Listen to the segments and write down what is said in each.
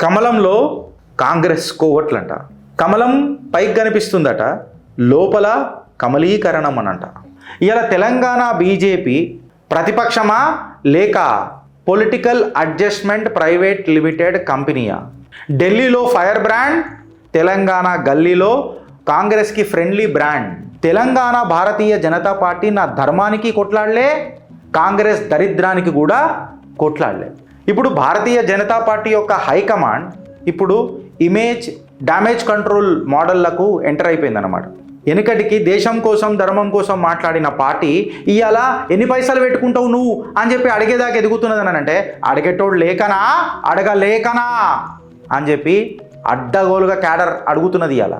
కమలంలో కాంగ్రెస్ కోవట్లంట. కమలం పైకి కనిపిస్తుందట, లోపల కమలీకరణం అనంట. ఇలా తెలంగాణ బీజేపీ ప్రతిపక్షమా లేక పొలిటికల్ అడ్జస్ట్మెంట్ ప్రైవేట్ లిమిటెడ్ కంపెనీయా? ఢిల్లీలో ఫైర్ బ్రాండ్, తెలంగాణ గల్లీలో కాంగ్రెస్కి friendly brand. Telangana Bharatiya Janata party నా ధర్మానికి కొట్లాడలే, కాంగ్రెస్ దరిద్రానికి కూడా కొట్లాడలే. ఇప్పుడు భారతీయ జనతా పార్టీ యొక్క హైకమాండ్ ఇప్పుడు ఇమేజ్ డ్యామేజ్ కంట్రోల్ మోడళ్లకు ఎంటర్ అయిపోయిందన్నమాట. వెనుకటికి దేశం కోసం ధర్మం కోసం మాట్లాడిన పార్టీ ఇవాళ ఎన్ని పైసలు పెట్టుకుంటావు నువ్వు అని చెప్పి అడిగేదాకా ఎదుగుతున్నది అని అంటే, అడిగేటోడు లేకనా అడగలేకనా అని చెప్పి అడ్డగోలుగా క్యాడర్ అడుగుతున్నది ఇవాళ,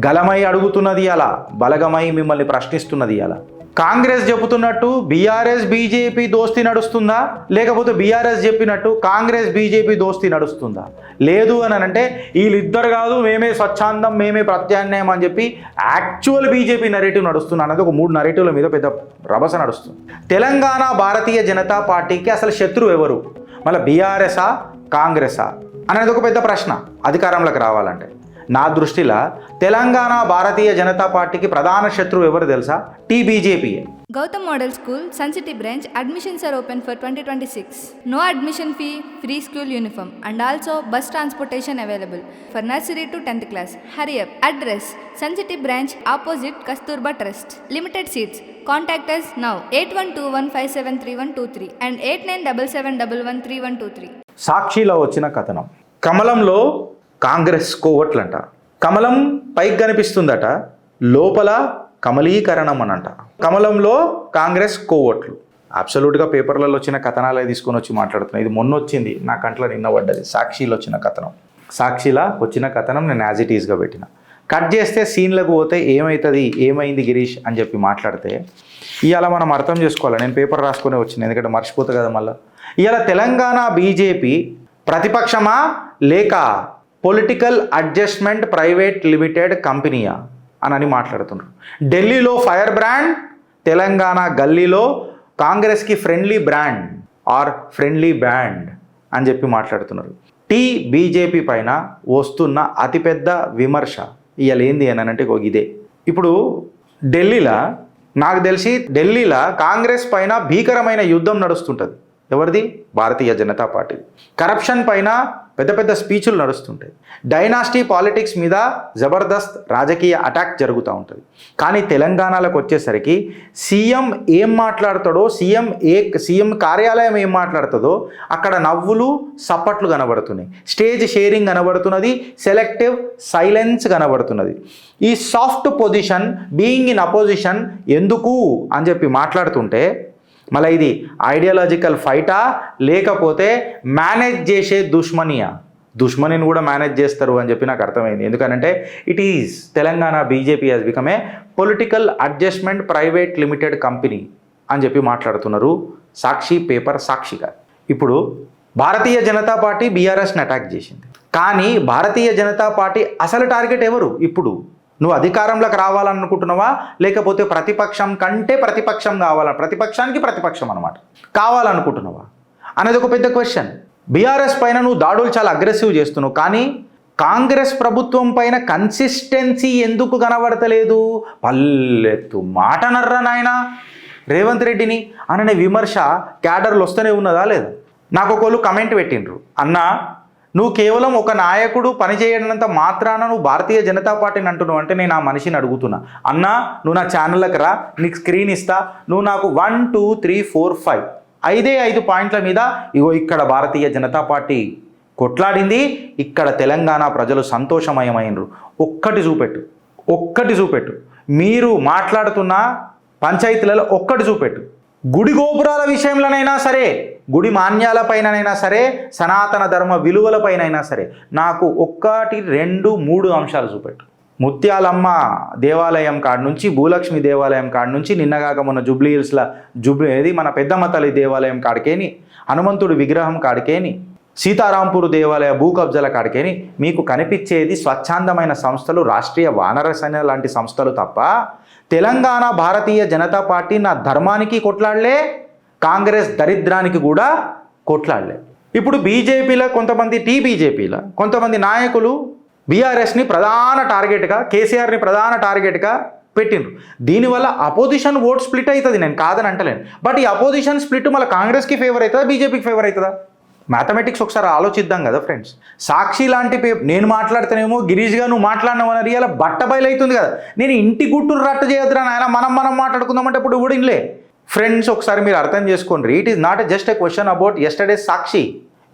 గలమై అడుగుతున్నది ఇవాళ, బలగమై మిమ్మల్ని ప్రశ్నిస్తున్నది ఇవాళ. కాంగ్రెస్ చెబుతున్నట్టు బీఆర్ఎస్ బీజేపీ దోస్తీ నడుస్తుందా, లేకపోతే బీఆర్ఎస్ చెప్పినట్టు కాంగ్రెస్ బీజేపీ దోస్తీ నడుస్తుందా? లేదు అని అంటే వీళ్ళిద్దరు కాదు, మేమే స్వచ్ఛాందం, మేమే ప్రత్యామ్నాయం అని చెప్పి యాక్చువల్ బీజేపీ నరేటివ్ నడుస్తుంది అన్నది ఒక 3 నరేటివ్ల మీద పెద్ద రభస నడుస్తుంది. తెలంగాణ భారతీయ జనతా పార్టీకి అసలు శత్రువు ఎవరు? మళ్ళీ బీఆర్ఎసా కాంగ్రెసా అనేది ఒక పెద్ద ప్రశ్న. అధికారంలోకి రావాలంటే నా దృష్టిలో తెలంగాణ భారతీయ జనతా పార్టీకి ప్రధాన శత్రువు ఎవరు తెలుసా? TBJP. Gautam Model School, Sun City branch, admissions are open for 2026. No admission fee, free school uniform and also bus transportation available for nursery to 10th class. Hurry up. Address: Sun City branch opposite Kasturba Trust. Limited seats. Contact us now 8121573123 and 8977113123. సాక్షిలో వచ్చిన కథనం. కమలంలో కాంగ్రెస్ కోవట్లంట. కమలం పైకి కనిపిస్తుందట, లోపల కమలీకరణం అనంట. కమలంలో కాంగ్రెస్ కోవట్లు. అబ్సల్యూట్గా పేపర్లలో వచ్చిన కథనాలే తీసుకొని వచ్చి మాట్లాడుతున్నాయి. ఇది మొన్న వచ్చింది, నా కంట్లో నిన్న పడ్డది. సాక్షిలో వచ్చిన కథనం, సాక్షిలా వచ్చిన కథనం నేను యాజ్ ఇట్ ఈస్గా పెట్టిన. కట్ చేస్తే సీన్లకు పోతే ఏమవుతుంది, ఏమైంది గిరీష్ అని చెప్పి మాట్లాడితే ఇవాళ మనం అర్థం చేసుకోవాలి. నేను పేపర్ రాసుకొని వచ్చిన, ఎందుకంటే మర్చిపోతా కదా మళ్ళీ. ఇవాళ తెలంగాణ బీజేపీ ప్రతిపక్షమా లేక పొలిటికల్ అడ్జస్ట్మెంట్ ప్రైవేట్ లిమిటెడ్ కంపెనీయా అని మాట్లాడుతున్నారు. ఢిల్లీలో ఫైర్ బ్రాండ్, తెలంగాణ గల్లీలో కాంగ్రెస్కి friendly brand or friendly band అని చెప్పి మాట్లాడుతున్నారు. బీజేపీ పైన వస్తున్న అతిపెద్ద విమర్శ ఇవాళ ఏంది అని అంటే ఇదే. ఇప్పుడు ఢిల్లీలో నాకు తెలిసి కాంగ్రెస్ పైన భీకరమైన యుద్ధం నడుస్తుంటుంది. ఎవరిది? భారతీయ జనతా పార్టీ. కరప్షన్ పైన పెద్ద పెద్ద స్పీచ్లు నడుస్తుంటాయి. డైనాసిటీ పాలిటిక్స్ మీద జబర్దస్త్ రాజకీయ అటాక్ జరుగుతూ ఉంటుంది. కానీ తెలంగాణలోకి వచ్చేసరికి సీఎం ఏం మాట్లాడతాడో, సీఎం కార్యాలయం ఏం మాట్లాడుతుందో అక్కడ నవ్వులు సప్పట్లు కనబడుతున్నాయి, స్టేజ్ షేరింగ్ కనబడుతున్నది, సెలెక్టివ్ సైలెన్స్ కనబడుతున్నది. ఈ soft position, being in opposition ఎందుకు అని చెప్పి మాట్లాడుతుంటే మళ్ళీ ఇది ఐడియాలజికల్ ఫైటా లేకపోతే మేనేజ్ చేసే దుష్మనిని కూడా మేనేజ్ చేస్తారు అని చెప్పి నాకు అర్థమైంది. ఎందుకంటే it is Telangana BJP has become a political adjustment private limited company అని చెప్పి మాట్లాడుతున్నారు సాక్షి పేపర్ సాక్షిగా. ఇప్పుడు భారతీయ జనతా పార్టీ బీఆర్ఎస్ని అటాక్ చేసింది, కానీ భారతీయ జనతా పార్టీ అసలు టార్గెట్ ఎవరు? ఇప్పుడు నువ్వు అధికారంలోకి రావాలనుకుంటున్నావా లేకపోతే ప్రతిపక్షం కంటే ప్రతిపక్షం కావాలా, ప్రతిపక్షానికి ప్రతిపక్షం అనమాట కావాలనుకుంటున్నావా అనేది ఒక పెద్ద క్వశ్చన్. బీఆర్ఎస్ పైన నువ్వు దాడులు చాలా అగ్రెసివ్ చేస్తున్నావు, కానీ కాంగ్రెస్ ప్రభుత్వం పైన కన్సిస్టెన్సీ ఎందుకు కనబడతలేదు? పల్లెత్తు మాట నర్రా నాయన రేవంత్ రెడ్డిని అనే విమర్శ క్యాడర్లు వస్తూనే ఉన్నదా లేదా? నాకు ఒకళ్ళు కమెంట్ పెట్టిండ్రు, అన్నా నువ్వు కేవలం ఒక నాయకుడు పనిచేయడంత మాత్రాన నువ్వు భారతీయ జనతా పార్టీని అంటున్నావు అంటే నేను ఆ మనిషిని అడుగుతున్నా, అన్నా నువ్వు నా ఛానల్కి రా, నీకు స్క్రీన్ ఇస్తా, నువ్వు నాకు 1 2 3 4 5 5 పాయింట్ల మీద ఇగో ఇక్కడ భారతీయ జనతా పార్టీ కొట్లాడింది, ఇక్కడ తెలంగాణ ప్రజలు సంతోషమయమైనరు, ఒక్కటి చూపెట్టు. మీరు మాట్లాడుతున్న పంచాయతీలలో ఒక్కటి చూపెట్టు. గుడి గోపురాల విషయంలోనైనా సరే, గుడి మాన్యాలపైనైనా సరే, సనాతన ధర్మ విలువలపైనైనా సరే నాకు 1 2 3 అంశాలు చూపెట్టు. ముత్యాలమ్మ దేవాలయం కాడ నుంచి, భూలక్ష్మి దేవాలయం కాడ నుంచి, నిన్నగాక మొన్న జూబ్లీ హిల్స్ల మన పెద్దమ్మ తల్లి దేవాలయం కాడికేని, హనుమంతుడి విగ్రహం కాడికేని, సీతారాంపూర్ దేవాలయ భూ కబ్జాల కాడికేని మీకు కనిపించేది స్వచ్ఛందమైన సంస్థలు, రాష్ట్రీయ వానర సేన లాంటి సంస్థలు తప్ప తెలంగాణ భారతీయ జనతా పార్టీ నా ధర్మానికి కొట్లాడలే, కాంగ్రెస్ దరిద్రానికి కూడా కొట్లాడలే. ఇప్పుడు బీజేపీలో కొంతమంది టీబీజేపీలో కొంతమంది నాయకులు బీఆర్ఎస్ని ప్రధాన టార్గెట్గా, కేసీఆర్ని ప్రధాన టార్గెట్గా పెట్టిండ్రు. దీనివల్ల అపోజిషన్ ఓట్ స్ప్లిట్ అవుతుంది, నేను కాదని అంటలేను. బట్ ఈ అపోజిషన్ స్ప్లిట్ మళ్ళీ కాంగ్రెస్కి ఫేవర్ అవుతుందా, బీజేపీకి ఫేవర్ అవుతుందా? మ్యాథమెటిక్స్ ఒకసారి ఆలోచిద్దాం కదా ఫ్రెండ్స్. సాక్షి లాంటి నేను మాట్లాడితేనేమో గిరీష్గా నువ్వు మాట్లాడినావని రియల్ బట్టబయలు అవుతుంది కదా. నేను ఇంటి గుట్టును రట్టు చేయొద్దురా నాయన, మనం మాట్లాడుకుందామంటే ఇప్పుడు కూడా ఇన్లే. ఫ్రెండ్స్ ఒకసారి మీరు అర్థం చేసుకోండి, it is not just a question about yesterday Sakshi.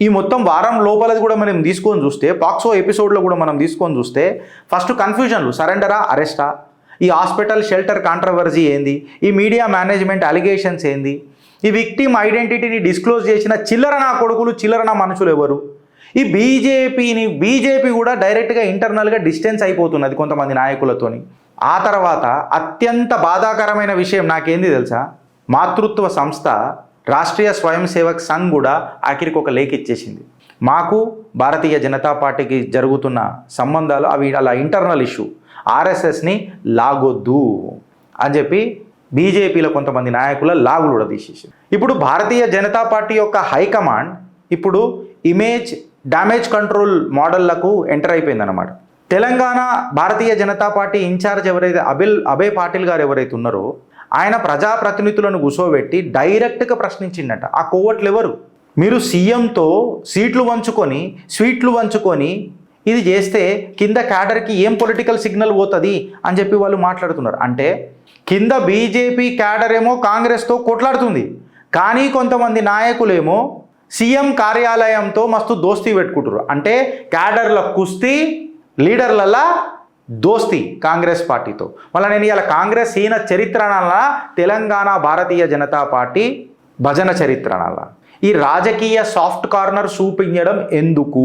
ఈ మొత్తం వారం లోపలది కూడా మనం తీసుకొని చూస్తే, పాక్సో ఎపిసోడ్లో కూడా మనం తీసుకొని చూస్తే, ఫస్ట్ కన్ఫ్యూజన్లు, సరెండరా అరెస్టా, ఈ హాస్పిటల్ షెల్టర్ కాంట్రవర్సీ ఏంది, ఈ మీడియా మేనేజ్మెంట్ అలిగేషన్స్ ఏంది, ఈ విక్టిమ్ ఐడెంటిటీని డిస్క్లోజ్ చేసిన చిల్లర నా కొడుకులు, చిల్లర నా మనుషులు ఎవరు, ఈ బీజేపీ కూడా డైరెక్ట్గా ఇంటర్నల్గా డిస్టెన్స్ అయిపోతున్నది కొంతమంది నాయకులతోని. ఆ తర్వాత అత్యంత బాధాకరమైన విషయం నాకేంది తెలుసా, మాతృత్వ సంస్థ రాష్ట్రీయ స్వయం సేవక్ సంఘ్ కూడా ఆఖరికి ఒక లేఖ ఇచ్చేసింది. మాకు భారతీయ జనతా పార్టీకి జరుగుతున్న సంబంధాలు అవి అలా ఇంటర్నల్ ఇష్యూ, ఆర్ఎస్ఎస్ని లాగొద్దు అని చెప్పి బీజేపీలో కొంతమంది నాయకుల లాగులు కూడా తీసేసి, ఇప్పుడు భారతీయ జనతా పార్టీ యొక్క హైకమాండ్ ఇప్పుడు ఇమేజ్ డ్యామేజ్ కంట్రోల్ మోడళ్లకు ఎంటర్ అయిపోయిందన్నమాట. తెలంగాణ భారతీయ జనతా పార్టీ ఇన్ఛార్జ్ ఎవరైతే అభయ్ పాటిల్ గారు ఎవరైతే ఉన్నారో ఆయన ప్రజాప్రతినిధులను కూర్చోబెట్టి డైరెక్ట్గా ప్రశ్నించిండట, ఆ కోవట్లు ఎవరు, మీరు సీఎంతో స్వీట్లు వంచుకొని ఇది చేస్తే కింద క్యాడర్కి ఏం పొలిటికల్ సిగ్నల్ పోతుంది అని చెప్పి వాళ్ళు మాట్లాడుతున్నారు. అంటే కింద బీజేపీ క్యాడర్ ఏమో కాంగ్రెస్తో కొట్లాడుతుంది, కానీ కొంతమంది నాయకులేమో సీఎం కార్యాలయంతో మస్తు దోస్తీ పెట్టుకుంటారు. అంటే క్యాడర్ల కుస్తీ, లీడర్లలా దోస్తి కాంగ్రెస్ పార్టీతో. మళ్ళీ నేను ఇలా కాంగ్రెస్ హీన చరిత్రనాల, తెలంగాణ భారతీయ జనతా పార్టీ భజన చరిత్రనాల, ఈ రాజకీయ సాఫ్ట్ కార్నర్ చూపించడం ఎందుకు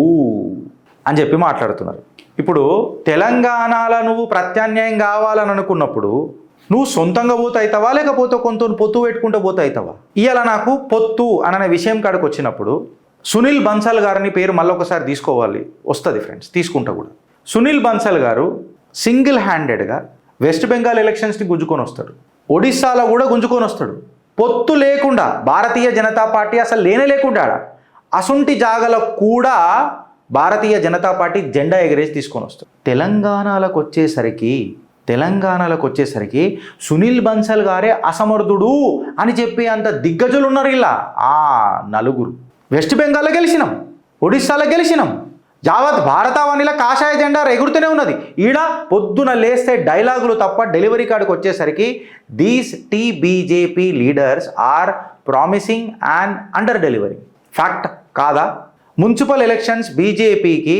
అని చెప్పి మాట్లాడుతున్నారు. ఇప్పుడు తెలంగాణలో నువ్వు ప్రత్యామ్నాయం కావాలని అనుకున్నప్పుడు నువ్వు సొంతంగా పోతాయితావా, లేకపోతే కొంత పొత్తు పెట్టుకుంటూ పోతాయితావా? ఇవాళ నాకు పొత్తు అనే విషయం కాడికి వచ్చినప్పుడు సునీల్ బన్సల్ గారిని పేరు మళ్ళీ ఒకసారి తీసుకోవాలి వస్తుంది ఫ్రెండ్స్, తీసుకుంటా కూడా. సునీల్ బన్సల్ గారు సింగిల్ హ్యాండెడ్గా వెస్ట్ బెంగాల్ ఎలక్షన్స్ని గుంజుకొని వస్తాడు, ఒడిస్సాలో కూడా గుంజుకొని వస్తాడు. పొత్తు లేకుండా భారతీయ జనతా పార్టీ అసలు లేకుండా అసుంటి జాగలకు కూడా భారతీయ జనతా పార్టీ జెండా ఎగరేసి తీసుకొని వస్తాడు. తెలంగాణలకు వచ్చేసరికి సునీల్ బన్సల్ గారే అసమర్థుడు అని చెప్పి అంత దిగ్గజులు ఉన్నారు ఇలా. నలుగురు వెస్ట్ బెంగాల్లో గెలిచినాం, ఒడిస్సాలో గెలిచినాం, యావత్ భారతావనిలో కాషాయ జెండా ఎగురుతూనే ఉన్నది. ఈడ పొద్దున లేస్తే డైలాగులు తప్ప డెలివరీ కాడికి వచ్చేసరికి these BJP leaders are promising and under delivery. Fact కాదా? మున్సిపల్ ఎలక్షన్స్ బీజేపీకి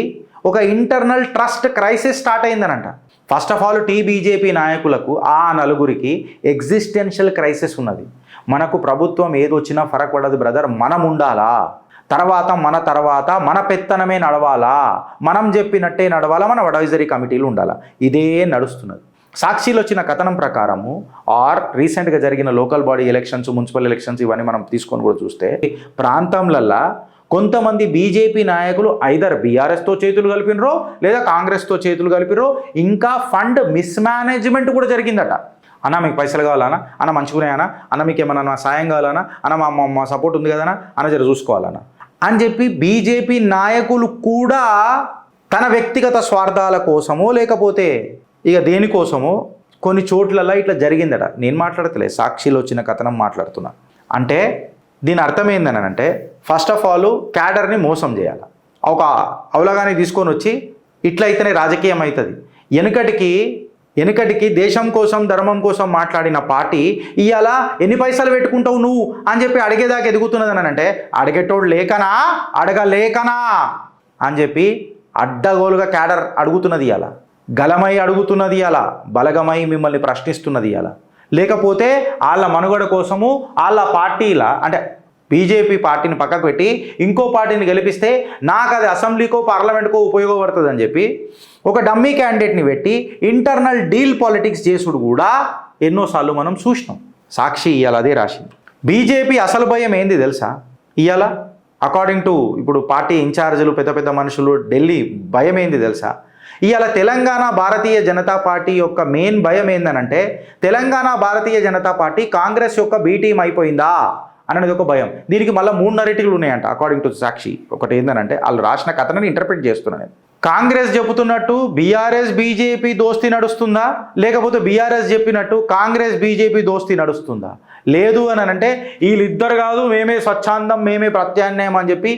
ఒక ఇంటర్నల్ ట్రస్ట్ క్రైసిస్ స్టార్ట్ అయిందనంట. ఫస్ట్ ఆఫ్ ఆల్ బీజేపీ నాయకులకు ఆ నలుగురికి ఎగ్జిస్టెన్షియల్ క్రైసిస్ ఉన్నది. మనకు ప్రభుత్వం ఏదొచ్చినా ఫరక్ పడదు బ్రదర్, మనం ఉండాలా, తర్వాత మన పెత్తనమే నడవాలా, మనం చెప్పినట్టే నడవాలా, మన అడ్వైజరీ కమిటీలు ఉండాలా, ఇదే నడుస్తున్నది. సాక్షిలో వచ్చిన కథనం ప్రకారము రీసెంట్గా జరిగిన local body elections, municipal elections ఇవన్నీ మనం తీసుకొని కూడా చూస్తే ప్రాంతంలల్లో కొంతమంది బీజేపీ నాయకులు ఐదర్ బీఆర్ఎస్తో చేతులు కలిపినరో లేదా కాంగ్రెస్తో చేతులు కలిపినరో, ఇంకా ఫండ్ మిస్మేనేజ్మెంట్ కూడా జరిగిందట. అన్న మీకు పైసలు కావాలన్నా, అన్న మంచిగున్నాయన్నా, అన్న మీకు ఏమన్నా నా సాయం కావాలన్నా, అన్న మా సపోర్ట్ ఉంది కదన్నా, అన్న జర చూసుకోవాలన్నా అని చెప్పి బీజేపీ నాయకులు కూడా తన వ్యక్తిగత స్వార్థాల కోసమో లేకపోతే ఇక దేనికోసమో కొన్ని చోట్లలో ఇట్లా జరిగిందట. నేను మాట్లాడతలే, సాక్షిలో వచ్చిన కథనం మాట్లాడుతున్నా. అంటే దీని అర్థం ఏందనంటే ఫస్ట్ ఆఫ్ ఆల్ క్యాడర్ని మోసం చేయాలి, ఒక అవలగాని తీసుకొని వచ్చి ఇట్లయితేనే రాజకీయం అవుతుంది. వెనుకటికి దేశం కోసం ధర్మం కోసం మాట్లాడిన పార్టీ ఇవాళ ఎన్ని పైసలు పెట్టుకుంటావు నువ్వు అని చెప్పి అడిగేదాకా ఎదుగుతున్నది అని అంటే అడిగేటోడు అడగలేకనా అని చెప్పి అడ్డగోలుగా క్యాడర్ అడుగుతున్నది ఇవాళ, గలమై అడుగుతున్నది ఇవాళ, బలగమై మిమ్మల్ని ప్రశ్నిస్తున్నది ఇవాళ. లేకపోతే వాళ్ళ మనుగడ కోసము వాళ్ళ పార్టీల అంటే బీజేపీ పార్టీని పక్కకు పెట్టి ఇంకో పార్టీని గెలిపిస్తే నాకు అది అసెంబ్లీకో పార్లమెంట్కో ఉపయోగపడుతుంది అని చెప్పి ఒక డమ్మీ క్యాండిడేట్ని పెట్టి ఇంటర్నల్ డీల్ పాలిటిక్స్ చేసుడు కూడా ఎన్నోసార్లు మనం చూసినాం. సాక్షి ఇవాళ అదే రాసింది. బీజేపీ అసలు భయం ఏంది తెలుసా? ఇవాళ అకార్డింగ్ టు ఇప్పుడు పార్టీ ఇన్ఛార్జీలు పెద్ద మనుషులు ఢిల్లీ భయం ఏంది తెలుసా? ఇవాళ తెలంగాణ భారతీయ జనతా పార్టీ యొక్క మెయిన్ భయం ఏందనంటే తెలంగాణ భారతీయ జనతా పార్టీ కాంగ్రెస్ యొక్క బీ టీం అయిపోయిందా అనేది ఒక భయం. దీనికి మళ్ళీ 3 నరేటివ్లు ఉన్నాయంట అకార్డింగ్ టు సాక్షి. ఒకటి ఏంటంటే వాళ్ళు రాసిన కథనని ఇంటర్ప్రిట్ చేస్తున్నాను నేను. కాంగ్రెస్ చెబుతున్నట్టు బీఆర్ఎస్ బీజేపీ దోస్తీ నడుస్తుందా, లేకపోతే బీఆర్ఎస్ చెప్పినట్టు కాంగ్రెస్ బీజేపీ దోస్తీ నడుస్తుందా? లేదు అని అంటే వీళ్ళిద్దరు కాదు, మేమే స్వచ్ఛాందం, మేమే ప్రత్యామ్నాయం అని చెప్పి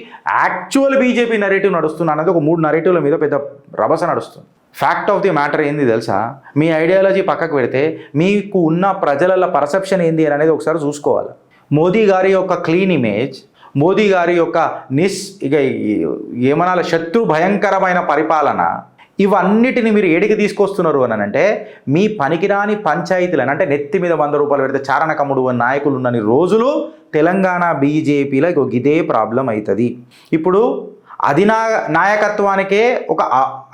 యాక్చువల్ బీజేపీ నరేటివ్ నడుస్తుంది అన్నది ఒక 3 నరేటివ్ల మీద పెద్ద రభస నడుస్తుంది. ఫ్యాక్ట్ ఆఫ్ ది మ్యాటర్ ఏంది తెలుసా? మీ ఐడియాలజీ పక్కకు పెడితే మీకు ఉన్న ప్రజల పర్సెప్షన్ ఏంది అని అనేది ఒకసారి చూసుకోవాలి. మోదీ గారి యొక్క క్లీన్ ఇమేజ్, మోదీ గారి యొక్క ఇక ఏమనాల శత్రు భయంకరమైన పరిపాలన, ఇవన్నిటిని మీరు ఏడికి తీసుకొస్తున్నారు అని అంటే మీ పనికిరాని పంచాయతీలను, అంటే నెత్తి మీద 100 రూపాయలు పెడితే చారణ కమ్ముడు నాయకులు ఉన్నన్ని రోజులు తెలంగాణ బీజేపీలో ఇదే ప్రాబ్లం అవుతుంది. ఇప్పుడు నాయకత్వానికే ఒక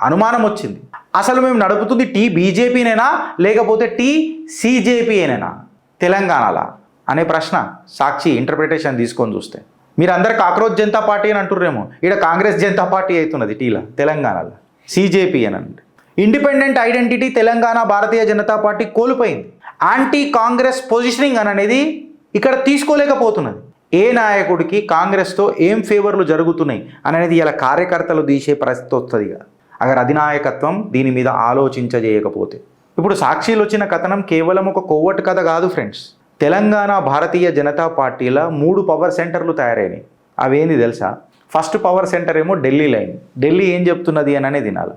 అనుమానం వచ్చింది, అసలు మేము నడుపుతుంది బీజేపీనేనా లేకపోతే సీజేపీనేనా తెలంగాణలో అనే ప్రశ్న సాక్షి ఇంటర్ప్రిటేషన్ తీసుకొని చూస్తే. మీరు అందరు కాక్రోచ్ జనతా పార్టీ అని అంటుర్రేమో, ఇక్కడ కాంగ్రెస్ జనతా పార్టీ అవుతున్నది తెలంగాణలో సీజేపీ అని అంటే. Independent identity Telangana Bharatiya Janata party కోల్పోయింది. యాంటీ కాంగ్రెస్ పొజిషనింగ్ అనేది ఇక్కడ తీసుకోలేకపోతున్నది. ఏ నాయకుడికి కాంగ్రెస్తో ఏం ఫేవర్లు జరుగుతున్నాయి అనేది ఇలా కార్యకర్తలు తీసే పరిస్థితి వస్తుంది. అగర్ అధినాయకత్వం దీని మీద ఆలోచించజేయకపోతే. ఇప్పుడు సాక్షిలో వచ్చిన కథనం కేవలం ఒక కోవట్ కథ కాదు ఫ్రెండ్స్. తెలంగాణ భారతీయ జనతా పార్టీలో 3 పవర్ సెంటర్లు తయారైనాయి. అవేంది తెలుసా? ఫస్ట్ పవర్ సెంటర్ ఏమో ఢిల్లీ లైన్. ఢిల్లీ ఏం చెప్తున్నది అని తినాలి.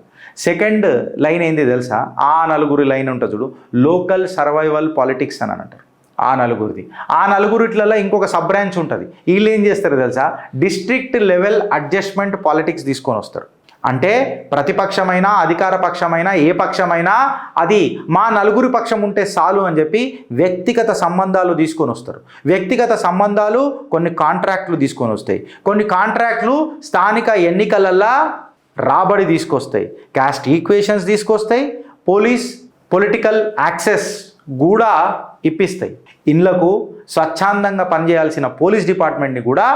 సెకండ్ లైన్ ఏంది తెలుసా? ఆ నలుగురి లైన్ ఉంటుంది చూడు, లోకల్ సర్వైవల్ పాలిటిక్స్ అని అంటారు. ఆ నలుగురిట్లలో ఇంకొక సబ్ బ్రాంచ్ ఉంటుంది. వీళ్ళు ఏం చేస్తారు తెలుసా? డిస్ట్రిక్ట్ లెవెల్ అడ్జస్ట్మెంట్ పాలిటిక్స్ తీసుకొని వస్తారు. అంటే ప్రతిపక్షమైనా అధికార పక్షమైనా ఏ పక్షమైనా అది మా నలుగురి పక్షం ఉంటే చాలు అని చెప్పి వ్యక్తిగత సంబంధాలు తీసుకొని వస్తారు. వ్యక్తిగత సంబంధాలు కొన్ని కాంట్రాక్ట్లు తీసుకొని వస్తాయి. కొన్ని కాంట్రాక్ట్లు స్థానిక ఎన్నికలల్లో రాబడి తీసుకొస్తాయి, క్యాస్ట్ ఈక్వేషన్స్ తీసుకొస్తాయి, పొలిటికల్ యాక్సెస్ కూడా ఇప్పిస్తాయి. ఇళ్లకు స్వచ్ఛందంగా పనిచేయాల్సిన పోలీస్ డిపార్ట్మెంట్ని కూడా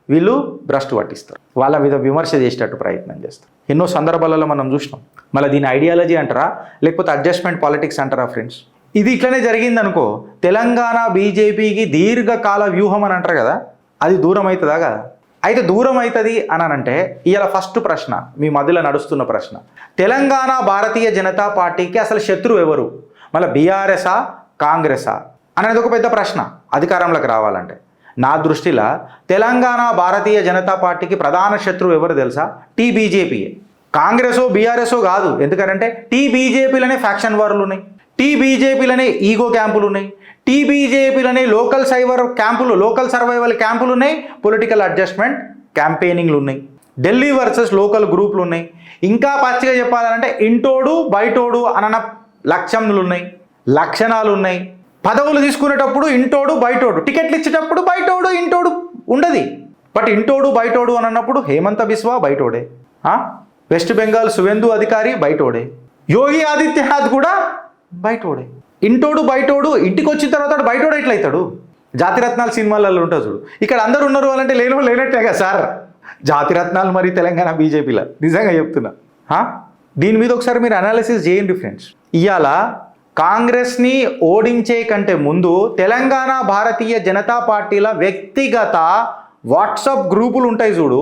వీళ్ళు భ్రష్టు పట్టిస్తారు. వాళ్ళ మీద విమర్శ చేసేటట్టు ప్రయత్నం చేస్తారు. ఎన్నో సందర్భాలలో మనం చూసినాం. మళ్ళీ దీని ఐడియాలజీ అంటారా లేకపోతే అడ్జస్ట్మెంట్ పాలిటిక్స్ అంటారా ఫ్రెండ్స్? ఇది ఇట్లనే జరిగిందనుకో తెలంగాణ బీజేపీకి దీర్ఘకాల వ్యూహం అని అంటారు కదా, అది దూరం అవుతుందా కదా? అయితే దూరం అవుతుంది అని అంటే ఇవాళ ఫస్ట్ ప్రశ్న, మీ మధ్యలో నడుస్తున్న ప్రశ్న, తెలంగాణ భారతీయ జనతా పార్టీకి అసలు శత్రువు ఎవరు? మళ్ళీ బీఆర్ఎసా కాంగ్రెసా అనేది ఒక పెద్ద ప్రశ్న అధికారంలోకి రావాలంటే. నా దృష్టిలో తెలంగాణ భారతీయ జనతా పార్టీకి ప్రధాన శత్రువు ఎవరు తెలుసా? బీజేపీయే. కాంగ్రెసో బీఆర్ఎస్ఓ కాదు. ఎందుకంటే బీజేపీలనే ఫ్యాక్షన్ వార్లు ఉన్నాయి, బీజేపీలనే ఈగో క్యాంపులు ఉన్నాయి, బీజేపీలనే లోకల్ సర్వైవల్ క్యాంపులు ఉన్నాయి, పొలిటికల్ అడ్జస్ట్మెంట్ క్యాంపెయినింగ్లు ఉన్నాయి, ఢిల్లీ వర్సెస్ లోకల్ గ్రూపులు ఉన్నాయి. ఇంకా పచ్చిగా చెప్పాలంటే ఇంటోడు బయటోడు అన్న లక్షణాలు ఉన్నాయి. పదవులు తీసుకునేటప్పుడు ఇంటోడు బయటోడు, టికెట్లు ఇచ్చేటప్పుడు బయటోడు ఇంటోడు ఉండదు. బట్ ఇంటోడు బయటోడు అని అన్నప్పుడు హేమంత బిస్వా బయటోడే, వెస్ట్ బెంగాల్ సువేందు అధికారి బయటోడే, యోగి ఆదిత్యనాథ్ కూడా బయటోడే. ఇంటోడు బయటోడు ఇంటికి వచ్చిన తర్వాత బయటోడు ఎట్లయితాడు? జాతిరత్నాలు సినిమాలలో ఉంటుంది చూడు, ఇక్కడ అందరు ఉన్నారు అంటే లేనట్టే కదా సార్. జాతిరత్నాలు మరి తెలంగాణ బీజేపీలో నిజంగా చెప్తున్నా. దీని మీద ఒకసారి మీరు అనాలిసిస్ చేయండి ఫ్రెండ్స్. ఇవాళ కాంగ్రెస్ని ఓడించే కంటే ముందు తెలంగాణ భారతీయ జనతా పార్టీల వ్యక్తిగత వాట్సాప్ గ్రూపులు ఉంటాయి చూడు,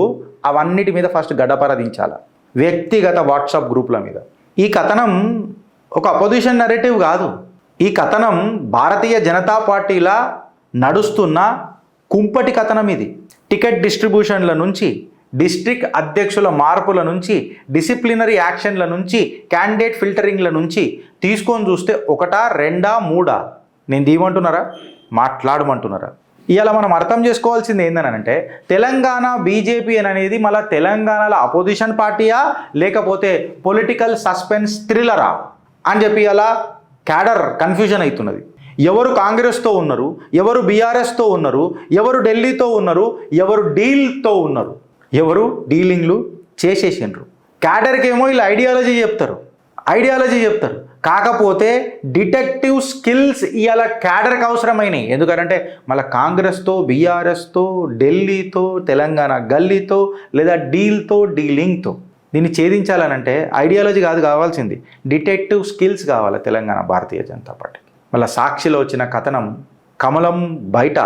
అవన్నిటి మీద ఫస్ట్ గడ్డపరదించాల. వ్యక్తిగత వాట్సాప్ గ్రూపుల మీద. ఈ కథనం ఒక అపోజిషన్ నరేటివ్ కాదు. ఈ కథనం భారతీయ జనతా పార్టీల నడుస్తున్న కుంపటి కథనం ఇది. టికెట్ డిస్ట్రిబ్యూషన్ల నుంచి, డిస్ట్రిక్ట్ అధ్యక్షుల మార్పుల నుంచి, డిసిప్లినరీ యాక్షన్ల నుంచి, క్యాండిడేట్ ఫిల్టరింగ్ల నుంచి తీసుకొని చూస్తే 1, 2, 3 నేను దీమంటున్నారా? మాట్లాడమంటున్నారా? ఇవాళ మనం అర్థం చేసుకోవాల్సింది ఏంటనంటే తెలంగాణ బీజేపీ అనేది మళ్ళీ తెలంగాణలో అపోజిషన్ పార్టీయా లేకపోతే పొలిటికల్ సస్పెన్స్ థ్రిల్లరా అని చెప్పి అలా క్యాడర్ కన్ఫ్యూజన్ అవుతున్నది. ఎవరు కాంగ్రెస్తో ఉన్నారు, ఎవరు బీఆర్ఎస్తో ఉన్నారు, ఎవరు ఢిల్లీతో ఉన్నారు, ఎవరు డీల్తో ఉన్నారు, ఎవరు డీలింగ్లు చేసేసిండ్రు. క్యాడర్కి ఏమో ఇలా ఐడియాలజీ చెప్తారు. కాకపోతే డిటెక్టివ్ స్కిల్స్ ఇవాళ క్యాడర్కి అవసరమైనవి. ఎందుకంటే మళ్ళీ కాంగ్రెస్తో, బీఆర్ఎస్తో, ఢిల్లీతో, తెలంగాణ గల్లీతో లేదా డీలింగ్తో దీన్ని ఛేదించాలనంటే ఐడియాలజీ కాదు కావాల్సింది, డిటెక్టివ్ స్కిల్స్ కావాలి తెలంగాణ భారతీయ జనతా పార్టీ. మళ్ళీ సాక్షిలో వచ్చిన కథనం కమలం బయట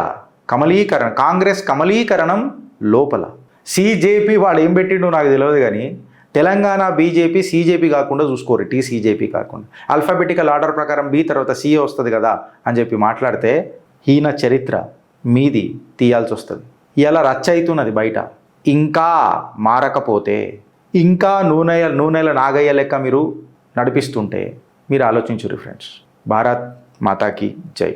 కాంగ్రెస్ కమలీకరణం లోపల. సీజేపీ వాడు ఏం పెట్టిండో నాకు తెలియదు కానీ తెలంగాణ బీజేపీ సీజేపీ కాకుండా చూసుకోరు, టీసీజేపీ కాకుండా. ఆల్ఫాబెటికల్ ఆర్డర్ ప్రకారం బి తర్వాత సి వస్తుంది కదా అని చెప్పి మాట్లాడితే ఈయన చరిత్ర మీది తీయాల్సి వస్తుంది. ఇలా రచ్చ అవుతున్నది బయట. ఇంకా మారకపోతే, ఇంకా నూనెల నాగయ్య లెక్క మీరు నడిపిస్తుంటే మీరు ఆలోచించుర్రి ఫ్రెండ్స్. భారత్ మాతాకి జై.